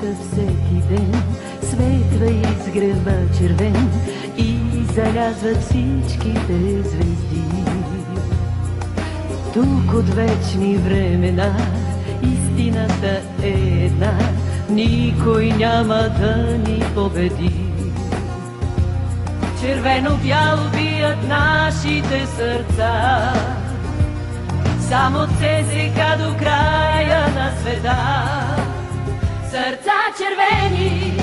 света всеки ден светва и изгрева червен и залязват всичките звезди. Тук от вечни времена истината е една, никой няма да ни победи. Червено-бяло бият нашите сърца, само от ЦСКА до края на света. Сърца червени,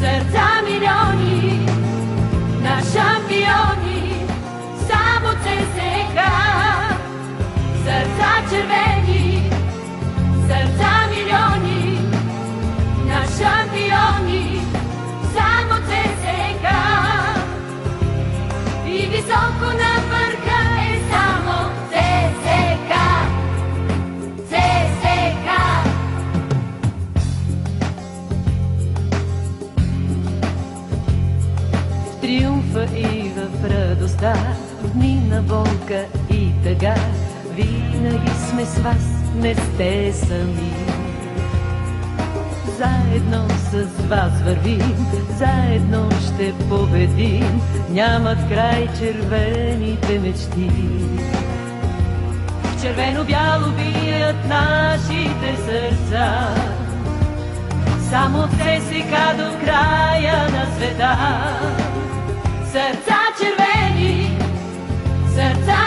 сърца милиони, на шампиони, само ЦСКА. Сърца червени, сърца милиони, на шампиони, само ЦСКА. И високо на върха е само ЦСКА. ЦСКА. В триумфа и в радостта, в дни на болка и тъга, винаги сме с вас, не сте сами. Заедно с вас вървим, заедно ще победим, нямат край червените мечти. В червено-бяло бият нашите сърца, само от ЦСКА до края на света. Сърца червени, сърца